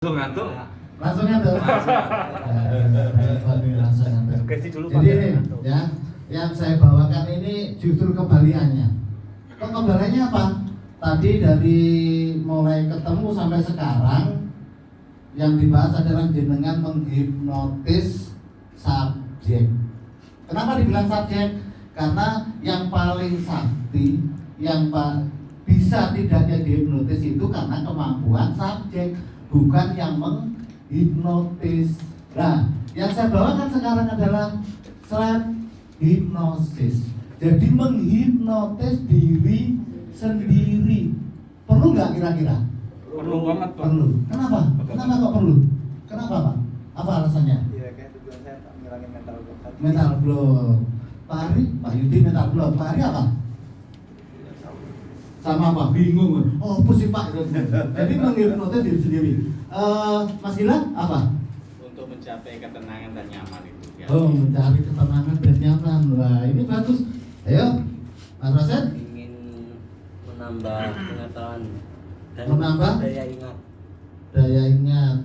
Langsung ngantuk. Langsung ngantuk. Langsung ngantuk. Jadi ya, yang saya bawakan ini justru kebalikannya. Kok kebalikannya apa? Tadi dari mulai ketemu sampai sekarang yang dibahas adalah jenengan menghipnotis subjek. Kenapa dibilang subjek? Karena yang paling sakti, yang bisa tidaknya dihipnotis itu karena kemampuan subjek, bukan yang menghipnotis. Nah, yang saya bawakan sekarang adalah slide hipnosis. Jadi menghipnotis diri sendiri. Perlu nggak kira-kira? Perlu banget, Pak. Perlu. Kenapa? Kenapa kok perlu? Kenapa, Pak? Apa alasannya? Iya, kayak tujuan saya Pak ngilangin mental block tadi. Mental block. Pak Ari, Pak Yudi mental block. Pak Ari apa? Sama apa? Bingung. Oh, apa sih Pak? Jadi menghipnotis diri sendiri. Mas Gilang apa? Untuk mencapai ketenangan dan nyaman itu. Ya. Oh, mencari ketenangan dan nyaman. Wah, ini bagus. Ayo, Mas Rasid. Ingin menambah pengetahuan dan Menambah? daya ingat. Daya ingat.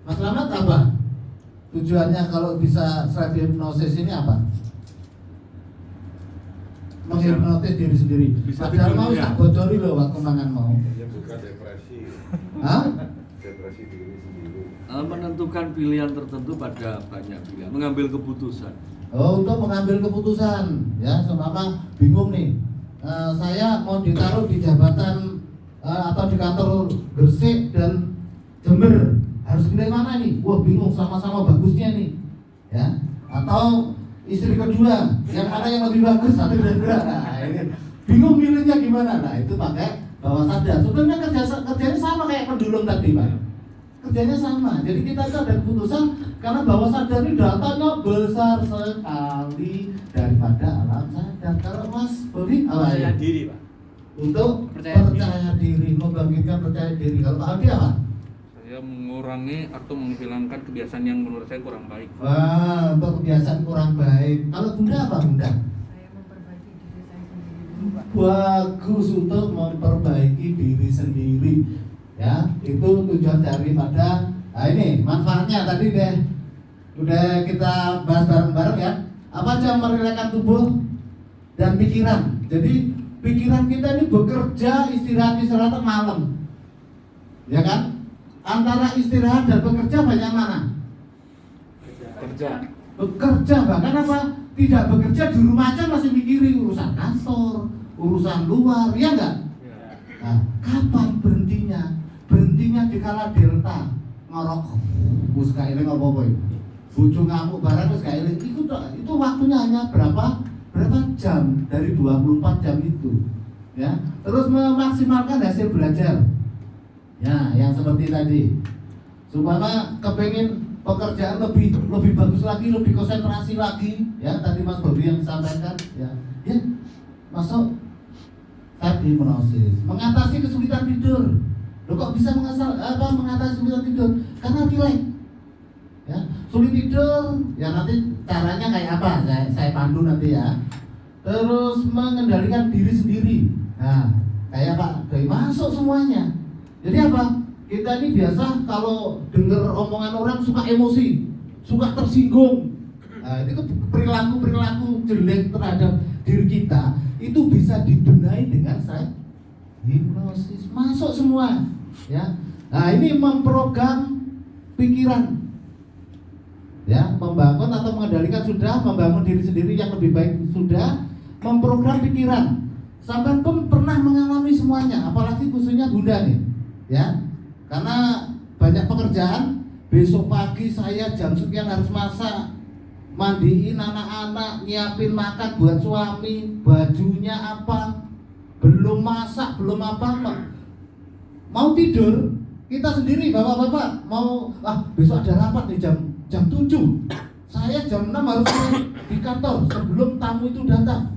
Mas Slamet apa? Tujuannya kalau bisa slide hipnosis ini apa? Menghipnotis diri sendiri. Bisa Padahal tidur mau ya? tak bocori loh waktu mangan mau. Ini bukan depresi, Hah? depresi diri sendiri. Menentukan pilihan tertentu pada banyak pilihan, mengambil keputusan. Oh, untuk mengambil keputusan, ya, seumpama bingung nih. Saya mau ditaruh di jabatan atau di kantor Gresik dan Jember, harus pilih mana nih? Wah, bingung, sama-sama bagusnya nih, ya. Atau istri kedua, yang mana yang lebih bagus, satu dan dua. Nah, ini bingung milihnya gimana? Nah, itu pakai bawah sadar. Sebenarnya kerjanya sama kayak pendulum tadi, Pak. Kerjanya sama. Jadi kita itu ada keputusan karena bawah sadar ini datanya besar sekali daripada alam sadar. Kalau Mas Bodi apa ya? Percaya diri, Pak. Untuk percaya diri, membangkitkan percaya diri. Kalau Pak Aldi apa? Saya mengurangi atau menghilangkan kebiasaan yang menurut saya kurang baik. Wah, untuk kebiasaan kurang baik. Kalau Bunda apa Bunda? Saya memperbaiki diri saya sendiri dulu, Pak. Bagus, untuk memperbaiki diri sendiri. Ya, itu tujuan daripada. Nah, ini manfaatnya tadi deh udah kita bahas bareng-bareng ya. Apa aja merelakan tubuh dan pikiran. Jadi pikiran kita ini bekerja istirahat malam, ya kan? Antara istirahat dan bekerja banyak mana? Kerja. Bekerja, bahkan apa? Tidak bekerja di rumah aja masih mikirin urusan kantor, urusan luar, ya enggak? Nah, kapan berhentinya? Berhentinya di kala delta ngorok. Wis gak eling apa-apa iki. Bojo ngamuk barang wis gak eling. Itu waktunya hanya berapa jam dari 24 jam itu. Ya. Terus memaksimalkan hasil belajar. Ya, yang seperti tadi. Supaya kepengen pekerjaan lebih bagus lagi, lebih konsentrasi lagi, ya tadi Mas Bobi yang disampaikan, ya. Ya. Masuk tadi hipnosis. Mengatasi kesulitan tidur. Loh, kok bisa mengatasi kesulitan tidur? Karena rileks. Ya, sulit tidur, ya nanti caranya kayak apa? Saya pandu nanti ya. Terus mengendalikan diri sendiri. Nah, kayak Pak Doi masuk semuanya. Jadi apa? Kita ini biasa kalau dengar omongan orang suka emosi, suka tersinggung. Nah, itu perilaku jelek terhadap diri kita itu bisa dibenahi dengan saya hipnosis. Masuk semua, ya. Nah, ini memprogram pikiran. Ya, membangun atau mengendalikan sudah, membangun diri sendiri yang lebih baik sudah, memprogram pikiran. Sampai pun pernah mengalami semuanya, apalagi khususnya Bunda nih, ya. Karena banyak pekerjaan, besok pagi saya jam sekian harus masak, mandiin anak-anak, nyiapin makan buat suami, bajunya apa, belum masak, belum apa-apa. Mau tidur, kita sendiri bapak-bapak mau, besok ada rapat nih jam 7. Saya jam 6 harus di kantor sebelum tamu itu datang.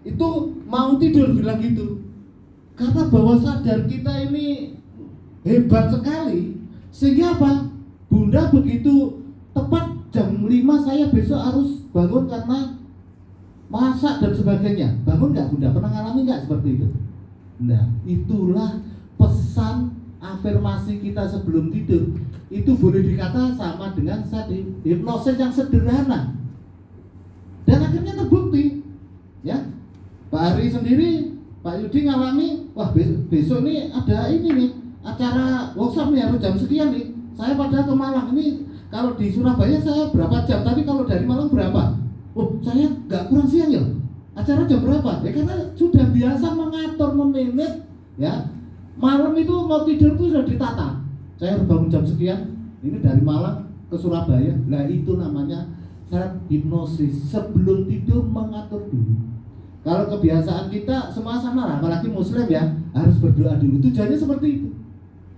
Itu mau tidur bilang gitu. Karena bawah sadar kita ini hebat sekali. Sehingga apa? Bunda begitu tepat jam 5 saya besok harus bangun karena masak dan sebagainya. Bangun nggak Bunda? Pernah ngalami nggak seperti itu? Nah, itulah pesan afirmasi kita sebelum tidur itu boleh dikata sama dengan hipnosis yang sederhana. Dan akhirnya terbukti, ya. Pak Ari sendiri, Pak Yudi ngalami, wah besok nih ada ini nih, acara workshop nih harus jam sekian nih. Saya padahal ke Malang ini, kalau di Surabaya saya berapa jam, tapi kalau dari Malang berapa? Oh, saya nggak kurang siang ya. Acara jam berapa? Ya karena sudah biasa mengatur, memanage, ya. Malam itu mau tidur itu sudah ditata. Saya harus bangun jam sekian. Ini dari Malang ke Surabaya. Nah itu namanya syarat hipnosis. Sebelum tidur mengatur dulu. Kalau kebiasaan kita semua sama, apalagi Muslim ya, harus berdoa dulu. Tujuannya seperti itu.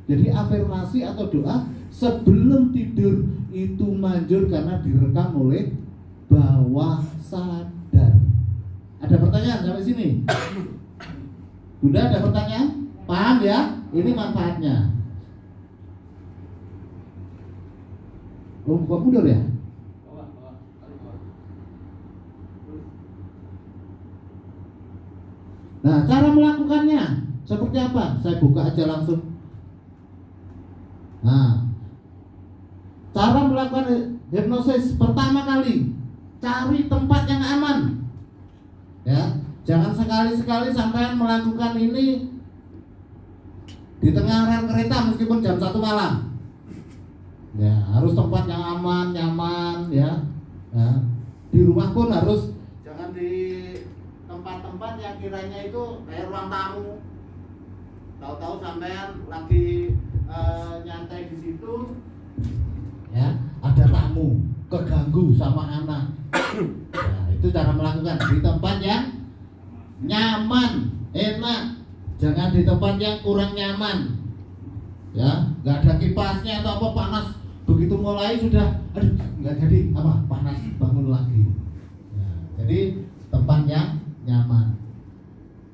Jadi afirmasi atau doa sebelum tidur itu manjur karena direkam oleh bawah sadar. Ada pertanyaan sampai sini? Bunda ada pertanyaan? Paham ya? Ini manfaatnya. Oh, buka mundur ya? Nah, cara melakukannya seperti apa? Saya buka aja langsung. Nah, cara melakukan hipnosis pertama kali, cari tempat yang aman. Ya, jangan sekali-sekali sampai melakukan ini di tengah rel kereta meskipun jam 1 malam. Ya, harus tempat yang aman, nyaman, ya. Nah, di rumah pun harus jangan di tempat-tempat yang kiranya itu kayak ruang tamu. Tahu-tahu sampean lagi nyantai di situ, ya, ada tamu, keganggu sama anak. Nah, itu cara melakukan di tempat yang nyaman, enak. Jangan di tempat yang kurang nyaman. Ya, nggak ada kipasnya atau apa, panas. Begitu mulai sudah, aduh, nggak jadi apa, panas, bangun lagi. Nah, jadi tempat yang nyaman.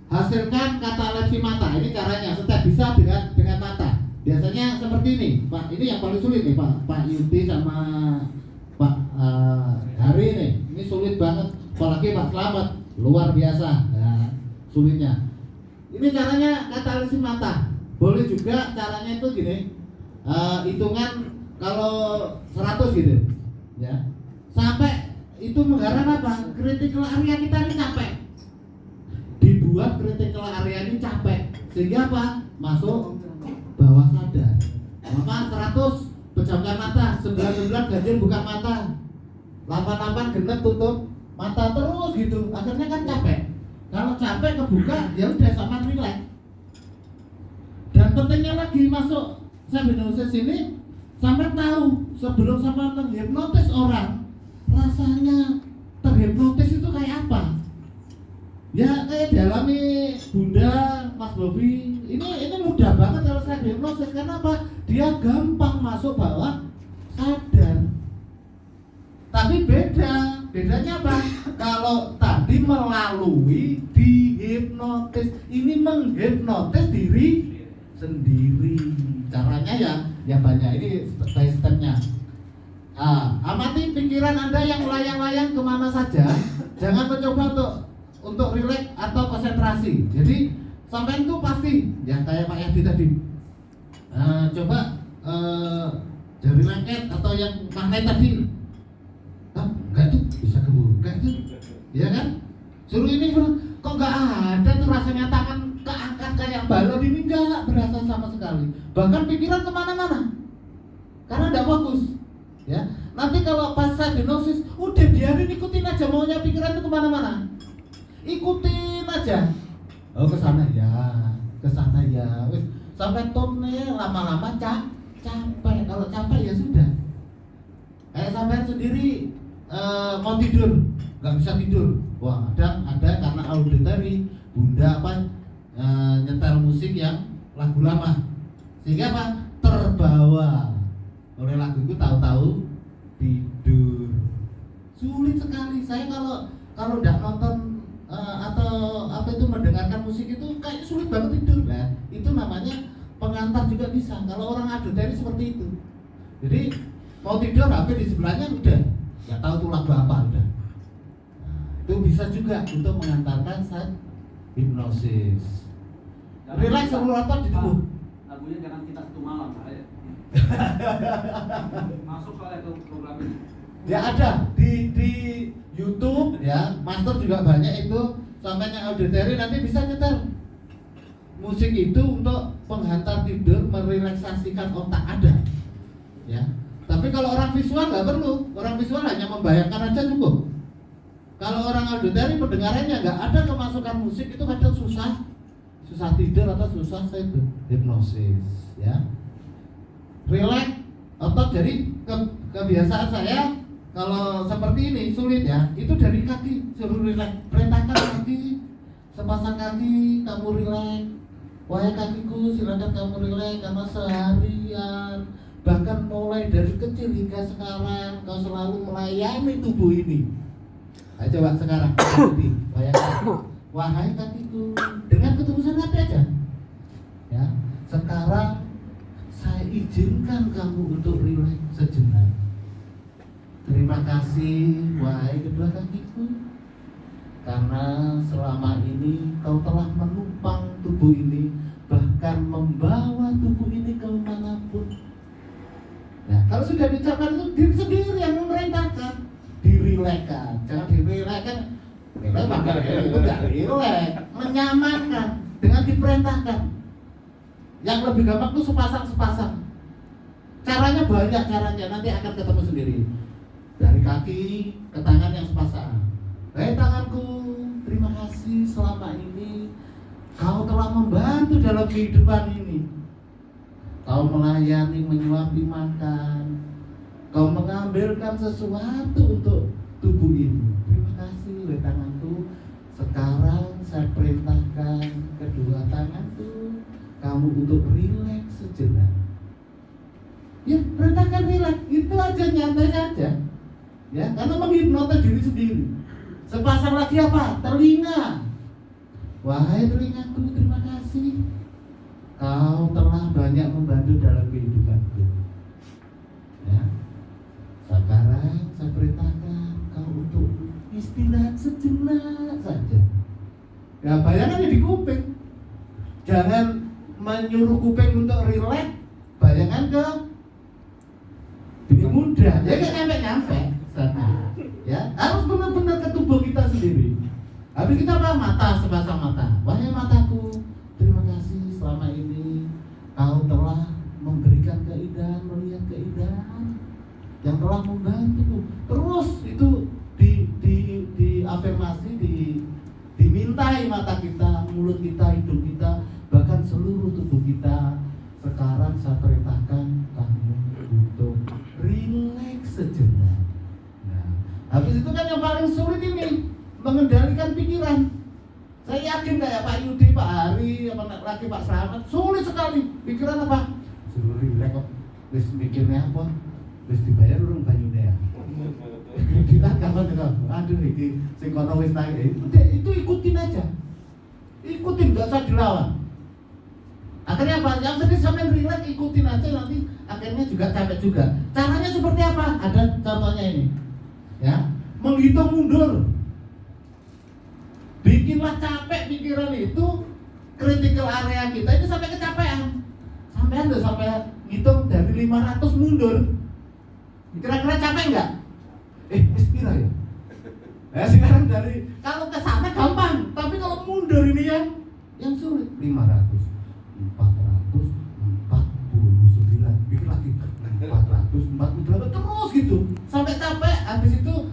Hasilkan katalepsi mata. Ini caranya, setiap bisa dengan mata. Biasanya seperti ini, Pak. Ini yang paling sulit nih, Pak Yudi sama Pak Hari nih. Ini sulit banget, apalagi Pak Slamet, luar biasa. Nah, sulitnya. Ini caranya katalepsi mata. Boleh juga caranya itu gini, hitungan kalau 100 gitu, ya. Sampai itu menggarap apa? Critical area kita ini capek. Dibuat critical area ini capek, sehingga apa? Masuk bawah sadar. Maka 100 pejamkan mata, 99 ganjil buka mata, 88 genep tutup mata terus gitu. Akhirnya kan capek. Kalau capek kebuka, ya udah sama relax. Dan pentingnya lagi masuk hipnosis ini, sampai tahu sebelum sampai terhipnotis orang, rasanya terhipnotis itu kayak apa? Ya kayak dialami Bunda, Mas Bobi. Ini mudah banget kalau saya hipnosis. Karena apa? Dia gampang masuk bawah sadar. Tapi bedanya apa? Kalau tadi melalui dihipnotis, ini menghipnotis diri sendiri. Caranya ya banyak, ini step-stepnya. Amati pikiran Anda yang melayang-layang kemana saja. Jangan mencoba untuk rileks atau konsentrasi. Jadi sampai itu pasti yang kayak Pak Yadi tadi. Coba jari lengket atau yang magnet tadi. Enggak tuh bisa kebuka tuh, ya kan? Suruh ini kok nggak ada tuh rasanya, tangan keangkat kayak balon, ini nggak berasa sama sekali. Bahkan pikiran kemana-mana karena nggak fokus. Ya, nanti kalau pas saya hipnosis, udah biarin, ikutin aja maunya pikiran itu kemana-mana. Ikutin aja. Oh kesana ya, wis sampai tone lama-lama capek. Kalau capek ya sudah. Kayak sampai sendiri mau tidur, nggak bisa tidur. Wah ada karena auditory Bunda nyetel musik yang lagu lama, sehingga apa? Terbawa oleh lagu itu, tahu-tahu tidur. Sulit sekali. Saya kalau udah nonton atau apa itu mendengarkan musik itu kayak sulit banget tidur. Nah, itu namanya pengantar juga bisa. Kalau orang auditory seperti itu. Jadi mau tidur HP di sebelahnya udah nggak tahu tuh lagu apa udah. Nah, itu bisa juga untuk mengantarkan saat hipnosis. Relax seluruh otot di tubuh. Lagu lagunya jangan kita satu malam ya. Masuk soalnya ke program ini. Ya ada di YouTube ya, Master juga banyak itu sampainya auditory, nanti bisa nyetel musik itu untuk penghantar tidur, merelaksasikan otak, ada ya. Tapi kalau orang visual nggak perlu, orang visual hanya membayangkan aja cukup. Kalau orang auditory pendengarannya nggak ada kemasukan musik, itu kadang susah tidur atau susah hipnosis ya. Relax otot, jadi kebiasaan saya kalau seperti ini sulit ya, itu dari kaki suruh relax, perintahkan kaki, sepasang kaki kamu relax, wahai kakiku silakan kamu relax, karena seharian bahkan mulai dari kecil hingga sekarang kau selalu melayani tubuh ini. Ayo coba sekarang ikuti, bayangkan, wahai kakiku, dengan ketulusan hati aja ya, sekarang saya izinkan kamu untuk relax sejenak. Terima kasih wahai kedua kakiku, karena selama ini kau telah menumpang tubuh ini, bahkan membawa tubuh ini ke manapun. Nah, kalau sudah diucapkan itu diri sendiri yang memerintahkan, dirilekkan, jangan dirilekkan. Kita bakal itu tidak rilek, menyamankan dengan diperintahkan. Yang lebih gampang itu sepasang. Caranya banyak caranya, nanti akan ketemu sendiri. Dari kaki ke tangan yang sepasang. Hei tanganku, terima kasih selama ini kau telah membantu dalam kehidupan ini. Kau melayani, menyuapi makan, kau mengambilkan sesuatu untuk tubuh ini. Terima kasih, hei tanganku. Sekarang saya perintahkan kedua tanganku, kamu untuk rileks sejenak. Ya, perintahkan rileks, itu aja, nyantai saja. Ya, karena menghipnotis diri sendiri. Sepasang lagi apa? Telinga. Wahai telingaku, terima kasih. Kau telah banyak membantu dalam kehidupanku. Ya. Sekarang saya perintahkan kau untuk istirahat sejenak saja. Ya, bayangannya di kuping. Jangan menyuruh kuping untuk rileks. Bayangan ke bikin mudah. Ya kan nyampe. Ya, harus benar-benar ke tubuh kita sendiri. Habis kita apa? Mata, sepasang mata. Wahai mataku, terima kasih selama ini kau telah memberikan keindahan, melihat keindahan yang telah membantu. Terus itu di afirmasi, dimintai mata kita, mulut kita, hidung kita, bahkan seluruh tubuh kita. Sekarang saya perintahkan kamu untuk rileks sejenak. Habis itu kan yang paling sulit ini mengendalikan pikiran. Saya yakin kayak Pak Yudi, Pak Hari, apa lagi Pak Slamet, sulit sekali. Pikiran apa? Suruh rileks kok. Wis mikirnya apa? Wis dibayar urung banyune ya. Kita kapan kita, aduh iki sing kono wis naik. Itu ikutin aja. Ikutin, enggak usah dilawan. Akhirnya apa? Yang penting sampai rileks, ikutin aja, nanti akhirnya juga capek juga. Caranya seperti apa? Ada contohnya ini. Ya, menghitung mundur. Bikinlah capek pikiran itu, critical area kita itu sampai kecapean. Sampai hitung dari 500 mundur. Kira-kira capek enggak? Wis pira ya? Sekarang dari kalau ke sana gampang, tapi kalau mundur ini yang sulit. 500, 449, bikin lagi 448 terus gitu sampai capek. Habis itu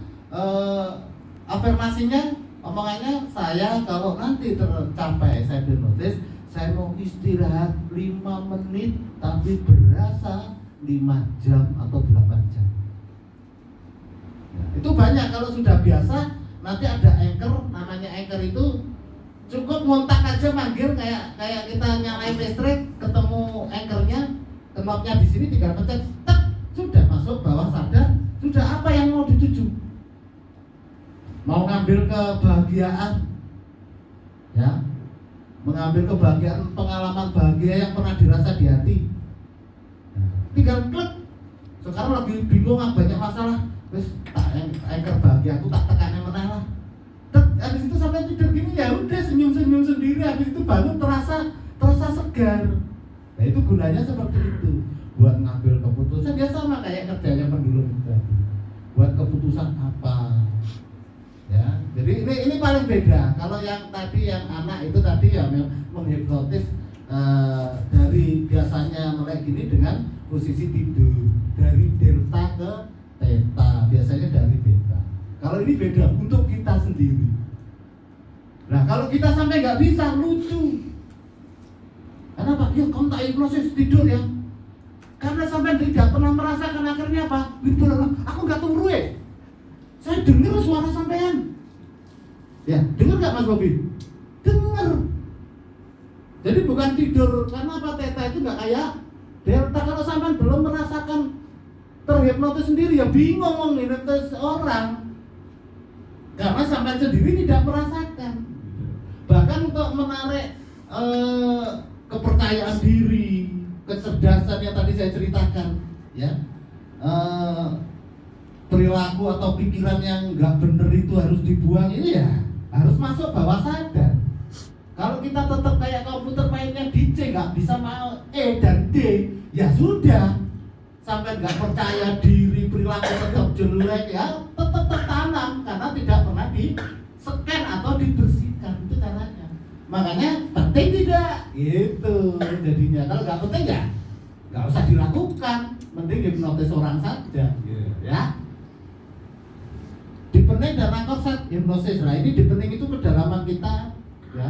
afirmasinya, omongannya, saya kalau nanti tercapai saya hipnotis, saya mau istirahat 5 menit tapi berasa 5 jam atau 8 jam. Nah, itu banyak. Kalau sudah biasa, nanti ada anchor, namanya anchor itu cukup ngontak aja, manggil kayak kita nyalain listrik, ketemu anchornya, knopnya di sini, tinggal pencet, tek, sudah masuk bawah sadar, sudah apa yang mau dituju. Mau ngambil kebahagiaan, ya, mengambil kebahagiaan, pengalaman bahagia yang pernah dirasa di hati, tinggal klik. Sekarang lagi bingung, banyak masalah, terus anchor bahagia aku tak tekan yang menang lah. Habis itu sampai tidur gini, ya udah senyum sendiri. Habis itu bangun terasa segar. Nah itu gunanya seperti itu, buat ngambil keputusan ya sama kayak kerjanya pendulum itu tadi. Buat keputusan apa? Ya, jadi ini paling beda. Kalau yang tadi yang anak itu tadi ya menghipnotis dari biasanya melek gini dengan posisi tidur dari delta ke theta, biasanya dari beta. Kalau ini beda untuk kita sendiri. Nah kalau kita sampai nggak bisa, lucu. Kenapa? Ya kamu tak hipnosis tidur ya. Karena sampai tidak pernah merasakan, akhirnya apa? Tidur, aku nggak tunggu saya dengar suara sampean. Ya, dengar nggak Mas Bobi? Dengar. Jadi bukan tidur, karena apa? Theta itu nggak kayak delta. Kalau sampean belum merasakan terhipnotis sendiri, ya bingung mau ngehipnotis orang. Karena sampean sendiri tidak merasakan. Bahkan untuk menarik kepercayaan diri, kecerdasan yang tadi saya ceritakan, ya, perilaku atau pikiran yang nggak bener itu harus dibuang, ini ya harus masuk bawah sadar. Kalau kita tetap kayak komputer mainnya di C, nggak bisa mau E dan D, ya sudah, sampai nggak percaya diri, perilaku tetap jelek, ya tetap tertanam karena tidak pernah di-scan atau dibersihkan. Itu caranya. Makanya penting tidak, gitu jadinya. Kalau nggak penting ya nggak usah dilakukan, mending hipnotis orang saja, ya. Deepening dan anchor set hipnosis. Nah ini deepening itu kedalaman kita, ya.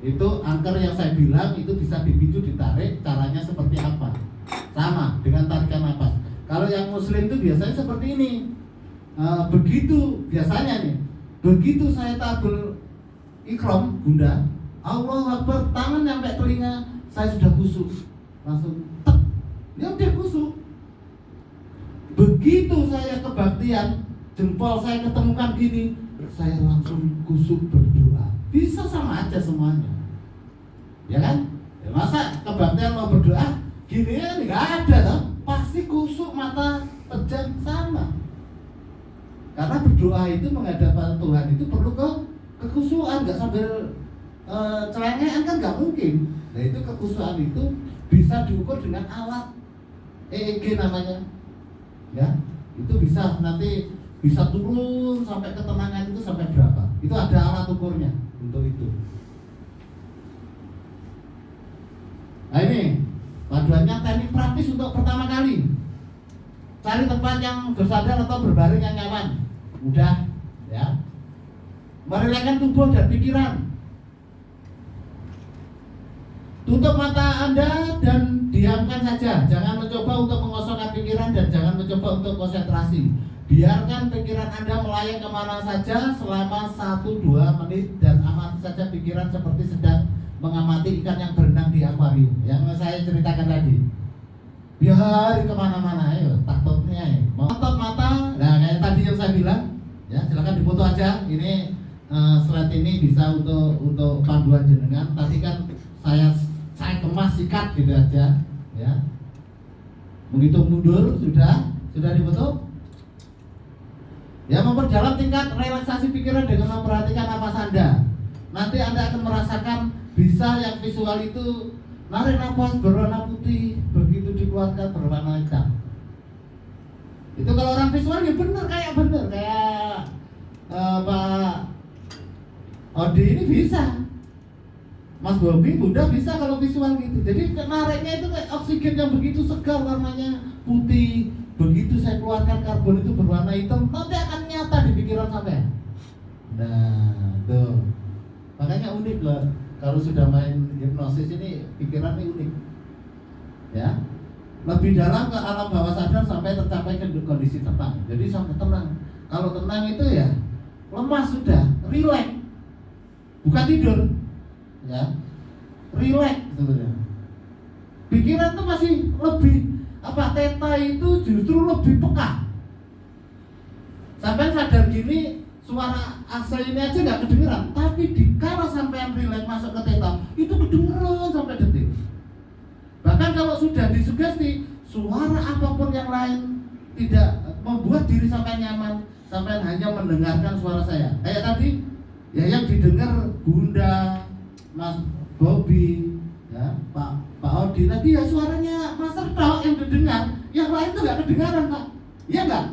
Itu anchor yang saya bilang itu bisa dipicu, ditarik. Caranya seperti apa? Sama dengan tarikan nafas. Kalau yang muslim itu biasanya seperti ini. Begitu biasanya nih, begitu saya tabel ikram bunda, Allah Akbar, tangan sampai telinga, saya sudah kusuk, langsung tek, ya udah kusuk. Begitu saya kebaktian, jempol saya ketemukan gini, saya langsung kusuk berdoa. Bisa sama aja semuanya, ya kan? Ya masa kebaktian mau berdoa gini ya nggak ada kan? Pasti kusuk, mata pejam sama. Karena berdoa itu menghadap Tuhan itu perlu kekusukan, nggak sambil celengean kan nggak mungkin. Nah itu kekusukan itu bisa diukur dengan alat EEG namanya, ya. Itu bisa nanti bisa turun sampai ketenangan itu sampai berapa? Itu ada alat ukurnya untuk itu. Nah ini paduannya teknik praktis untuk pertama kali. Cari tempat yang bersandar atau berbaring yang nyaman, mudah, ya. Merelakan tubuh dan pikiran. Tutup mata Anda dan diamkan saja. Jangan mencoba untuk mengosongkan pikiran dan jangan mencoba untuk konsentrasi. Biarkan pikiran Anda melayang kemana saja selama 1-2 menit dan amati saja pikiran seperti sedang mengamati ikan yang berenang di akuarium yang saya ceritakan tadi. Biar kemana-mana, ayo takutnya ya. Tutup mata, nah kayak tadi yang saya bilang, ya silakan dipoto aja. Ini slide ini bisa untuk panduan jenengan. Tadi kan saya kemas sikat gitu aja, ya. Menghitung mundur sudah dipoto. Ya, memperdalam tingkat relaksasi pikiran dengan memperhatikan napas Anda. Nanti Anda akan merasakan bisa yang visual itu narik napas berwarna putih, begitu dikeluarkan berwarna hitam. Itu kalau orang visual ya bener kayak Pak Odi ini bisa. Mas Bobi, Bunda bisa kalau visual gitu. Jadi nariknya itu kayak oksigen yang begitu segar warnanya putih. Begitu saya keluarkan karbon itu berwarna hitam, nanti akan nyata di pikiran sampai. Nah, tuh. Makanya unik loh. Kalau sudah main hipnosis ini pikiran ini unik. Ya. Lebih dalam ke alam bawah sadar sampai tercapai ke kondisi tenang. Jadi sampai tenang. Kalau tenang itu ya lemas sudah, rileks. Bukan tidur. Ya. Rileks sebenarnya. Pikiran itu masih lebih theta itu justru lebih peka. Sampai sadar gini, suara asal ini aja nggak kedengeran, tapi kalau sampai rileks masuk ke theta itu kedengeran sampai detik. Bahkan kalau sudah disugesti, suara apapun yang lain tidak membuat diri sampai nyaman, sampai hanya mendengarkan suara saya. Kayak tadi, ya yang didengar Bunda, Mas Bobi, ya Pak Pak Odi tadi ya suaranya Master tok yang didengar, yang lain tuh nggak kedengaran Pak. Iya nggak?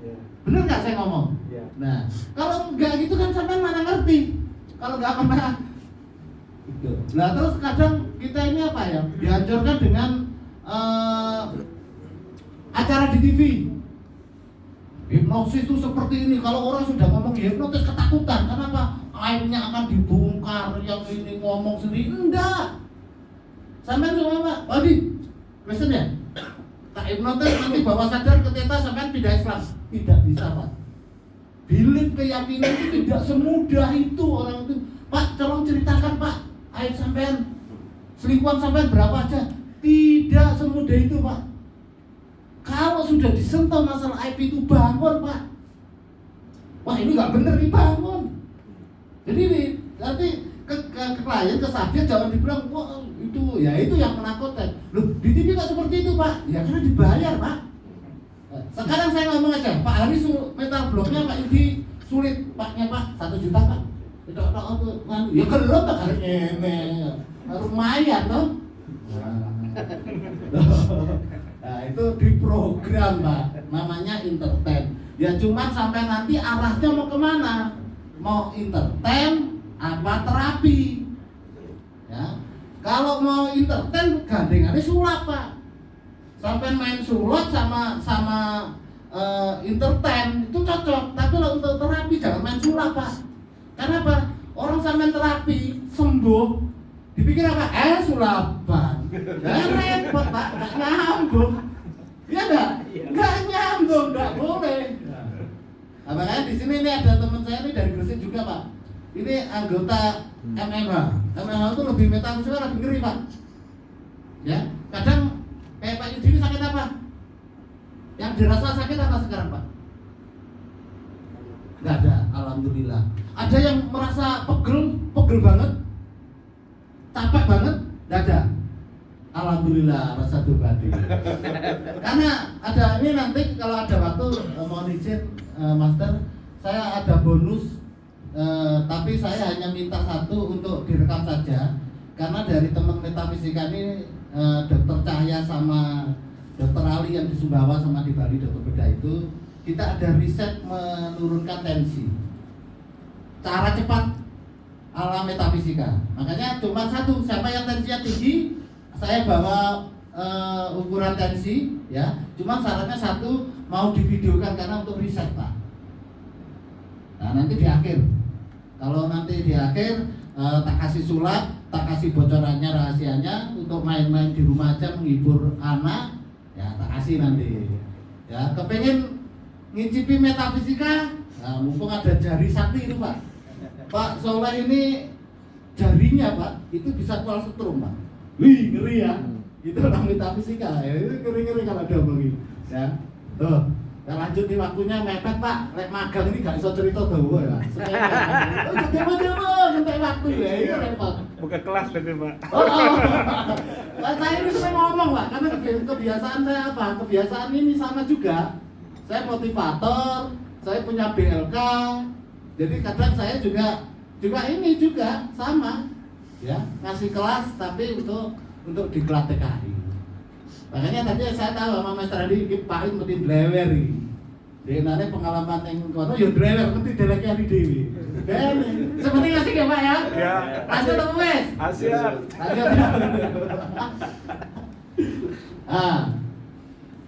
Iya. Bener nggak saya ngomong? Iya. Nah, kalau nggak gitu kan sampai mana ngerti? Kalau nggak pernah gitu. Nah terus kadang kita ini apa ya? Dihancurkan dengan acara di TV. Hipnosis itu seperti ini. Kalau orang sudah ngomong hipnotis ketakutan. Kenapa? Aibnya akan dibongkar. Yang ini ngomong sendiri. Enggak. Sampai cuma Pak Odi, listen ya. Tak hipnotis nanti bawa sadar ke teta sampai pindah Islam. Tidak bisa Pak. Belief keyakinan itu tidak semudah itu orang itu. Pak, tolong ceritakan Pak. Aib sampean, selingkuhan sampean berapa aja? Tidak semudah itu Pak. Kalau sudah disentuh masalah aib itu bangun Pak. Wah ini nggak bener nih bangun. Jadi nih nanti ke klien ke sahabat jangan dibilang wah itu ya itu yang menakutkan. Loh di TV nggak seperti itu Pak. Ya karena dibayar Pak. Sekarang saya ngomong aja Pak Hari metal bloknya Pak Yudi sulit Paknya Pak 1 juta Pak. Tidak tahu ya kelot tak hari ini. Lumayan toh. Nah itu diprogram Pak, namanya entertain. Ya cuman sampai nanti arahnya mau kemana? Mau entertain apa terapi? Ya, kalau mau entertain gandengannya sulap Pak. Sampai main sulap sama entertain itu cocok. Tapi kalau untuk terapi jangan main sulap Pak. Kenapa? Orang sampai terapi sembuh dipikir apa? Sulapan. Jangan repot Pak, nggak nyambung. Iya nggak? Nggak nyambung, nggak boleh. Nah, makanya di sini ini ada teman saya ini dari Gresik juga Pak. Ini anggota MMH. MMH itu lebih metafisika, lebih ngeri Pak. Ya, kadang kayak Pak Yudi ini sakit apa? Yang dirasa sakit apa sekarang Pak? Nggak ada, alhamdulillah. Ada yang merasa pegel banget, capek banget, nggak ada. Alhamdulillah rasa pribadi. Karena ada ini nanti kalau ada waktu mohon izin Master, saya ada bonus tapi saya hanya minta 1 untuk direkam saja. Karena dari teman metafisika ini Dokter Cahya sama Dokter Ali yang di Sumbawa sama di Bali Dokter Beda itu kita ada riset menurunkan tensi. Cara cepat ala metafisika. Makanya cuma 1, siapa yang tensinya tinggi saya bawa ukuran tensi ya. Cuma syaratnya 1 mau divideokan karena untuk riset Pak. Nah nanti di akhir. Kalau nanti di akhir tak kasih sulap, tak kasih bocorannya rahasianya untuk main-main di rumah aja menghibur anak ya tak kasih nanti. Ya kepengen ngicipi metafisika, nah, mumpung ada jari sakti itu Pak. Pak Soleh ini jarinya Pak itu bisa keluar setrum Pak. Wih ngeri ya. Itu orang metafisika ya. Itu ngeri-ngeri kalau ada begini. Ya. Tuh. Ya lanjut nih waktunya mepet Pak. Lek magang ini gak bisa cerita dulu ya. Coba sampai waktu ya. Itu repot. Buka kelas tadi Pak. Nah, saya ini sering ngomong Pak. Karena kebiasaan saya apa? Kebiasaan ini sama juga. Saya motivator. Saya punya BLK. Jadi kadang saya juga ini juga sama. Ya, ngasih kelas tapi untuk diklat TKI. Makanya tadi saya tahu sama Mas Radi iki Pak mesti blewer iki. Denane pengalaman yang kono ya blewer mesti deleke hari dhewe. Ben, seperti ngasih ya Pak ya? Ya. Lanjut apa wes? Asyik. Lanjut.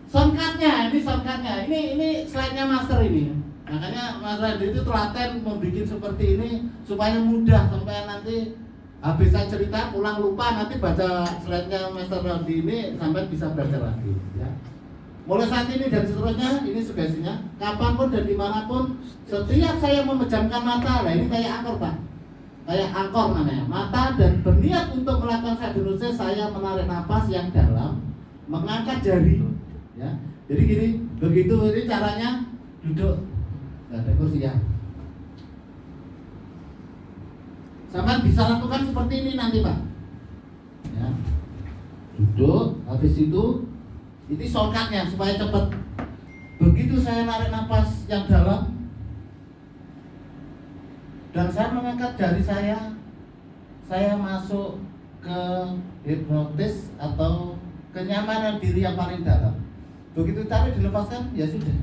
Shortcutnya, ini shortcutnya. Ini slide-nya Master ini. Makanya Mas Radi itu telaten membuat seperti ini supaya mudah sampai nanti habis saya cerita pulang lupa nanti baca slide-nya Master Randi ini sampai bisa belajar lagi ya. Mulai saat ini dan seterusnya ini sugestinya kapanpun dan dimanapun setiap saya memejamkan mata, nah ini kayak angkor Pak, kayak angkor namanya mata dan berniat untuk melakukan hipnosis saya menarik napas yang dalam, mengangkat jari ya. Jadi gini, begitu ini caranya duduk, nggak ada kursi ya. Sama bisa lakukan seperti ini nanti Pak ya. Duduk, habis itu ini shortcutnya supaya cepat. Begitu saya narik nafas yang dalam dan saya mengangkat jari saya masuk ke hipnotis atau kenyamanan diri yang paling dalam. Begitu tarik dilepaskan, ya sudah.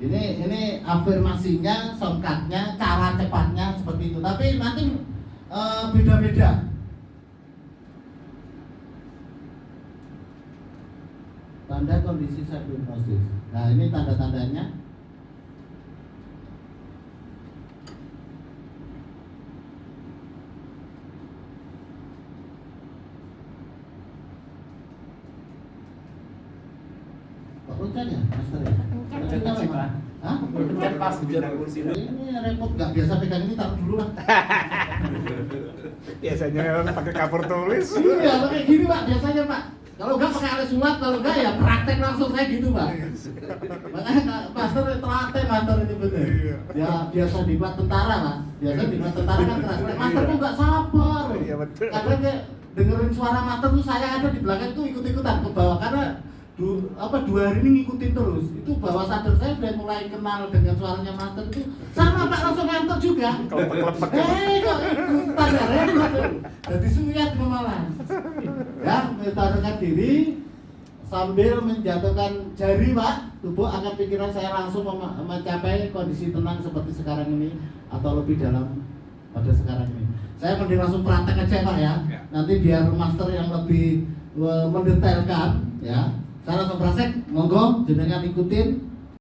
Ini afirmasinya, shortcutnya, cara cepatnya seperti itu. Tapi nanti beda-beda. Tanda kondisi self hipnosis. Nah, ini tanda-tandanya. Pencet ya, Master ya? Pencet sih, Pak. Hah? Pencet pas bicara kursi. Ini repot, nggak biasa pegang ini, taruh dulu lah. Biasanya orang pakai cover tulis. Iya, kayak gini Pak, biasanya Pak. Kalau enggak pakai alat sulap, kalau enggak ya praktek langsung saya gitu Pak. Makanya Master telaten, Master itu bener. Ya biasa di plat tentara Pak. Biasa di plat tentara kan keras. Master tuh nggak sabar. Iya, betul. Kadang kayak dengerin suara Master tuh saya ada di belakang tuh ikut-ikutan ke bawah karena 2 hari ini ngikutin terus. Itu bawah sadar saya udah mulai kenal dengan suaranya Master itu. Sama Pak langsung ngantuk juga. Kelepek-kelepek. Kok ikutan ya repot. Jadi suyat malah. Ya, mentarikkan diri sambil menjatuhkan jari Pak. Tubuh akan pikiran saya langsung mencapai kondisi tenang seperti sekarang ini atau lebih dalam pada sekarang ini. Saya mending langsung praktek aja Pak ya. Nanti biar Master yang lebih mendetailkan ya. Saya langsung praktek, monggo jenengan ikutin